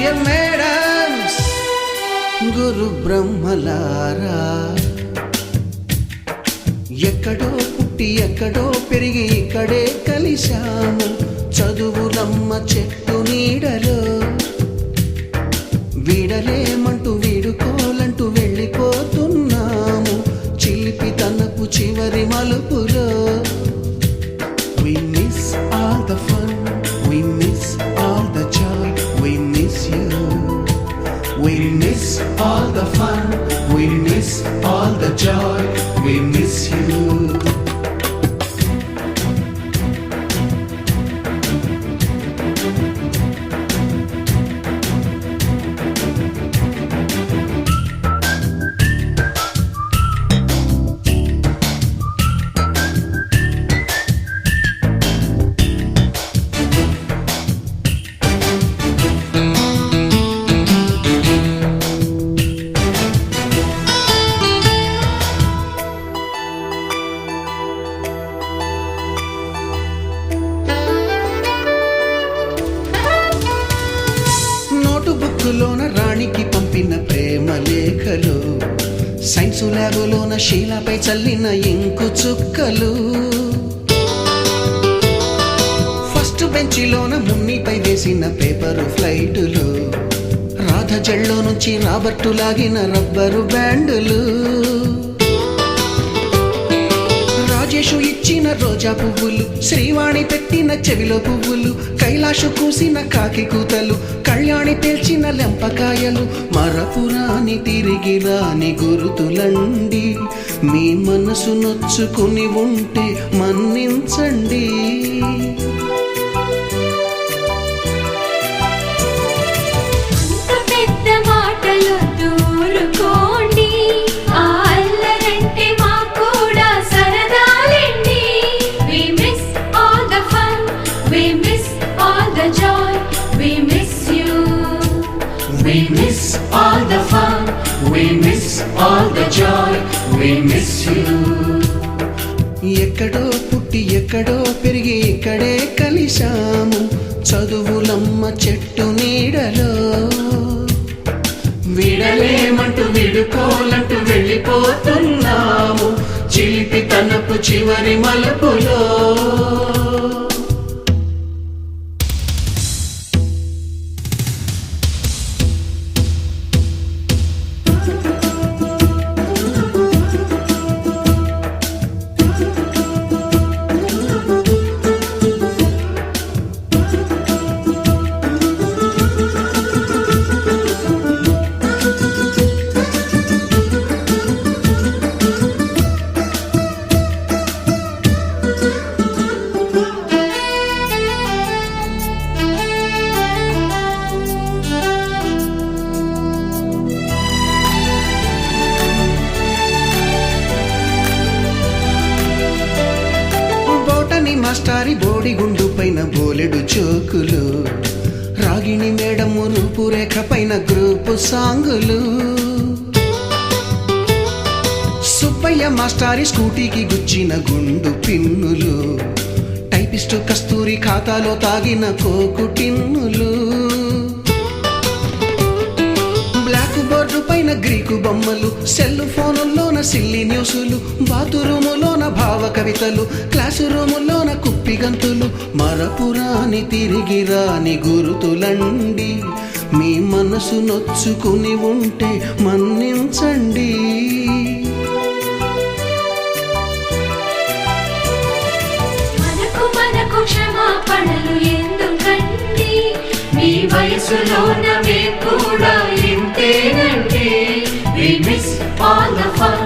Dear madams, గురు బ్రహ్మలారా, ఎక్కడో పుట్టి ఎక్కడో పెరిగి ఇక్కడే కలిశాము చదువులమ్మ చెట్టు నీడలో. వీడలేమంటూ వీడుకోలంటూ వెళ్ళిపోతున్నాము చిలిపి తనపు చివరి మలుపులో. We miss all the fun, we miss all the joy, we miss you. We miss all the fun, we miss all the joy, we miss you. బుక్కులోన రాణికి పంపిన ప్రేమ లేఖలు, సైన్సు ల్యాబులోన శీలాపై చల్లిన ఇంకు చుక్కలు, ఫస్ట్ బెంచిలోన మున్నిపై వేసిన పేపరు ఫ్లైటులు, రాధ జల్లో నుంచి రాబర్టు లాగిన rubber బ్యాండులు, Rajesh ఇచ్చిన రోజా పువ్వులు, శ్రీవాణి పెట్టిన చెవిలో పువ్వులు, కైలాషు కూసిన కాకి కూతలు, కళ్యాణి పేల్చిన లెంపకాయలు, మరపురాని తిరిగి రాని గురుతులండి. మీ మనసు నొచ్చుకుని ఉంటే మన్నించండి. We miss all the fun, we miss all the joy, we miss you. ఎక్కడో పుట్టి ఎక్కడో పెరిగి ఇక్కడే కలిశాము చదువులమ్మ చెట్టు నీడలో. వీడలేమంటూ వీడుకోలంటూ వెళ్ళిపోతున్నాము చిలిపి తనపు చివరి మలుపులో. మాస్టారి బోడిగుండు పైన బోలెడు చోకులు, రాగిణి మేడము రూపురేఖ పైన గ్రూపు సాంగులు, సుబ్బయ్య మాస్టారి స్కూటీకి గుచ్చిన గుండు పిన్నులు, టైపిస్టు కస్తూరి ఖాతాలో తాగిన కోకు టిన్నులు, బ్లాక్ బోర్డు పైన గ్రీకు బొమ్మలు, సెల్ ఫోనుల్లోన సిల్లి న్యూసులు, బాతురూములోన భావ కవితలు, క్లాసు రూములోన కుప్పి గంతులు, మరపురాని తిరిగి రాని గురుతులండి. మీ మనసు నొచ్చుకుని ఉంటే మన్నించండి. మనకు క్షమాపణలు ఎందుకండి, మీ వయసులోన మేము కూడా ఇంతేనండి. We miss all the fun,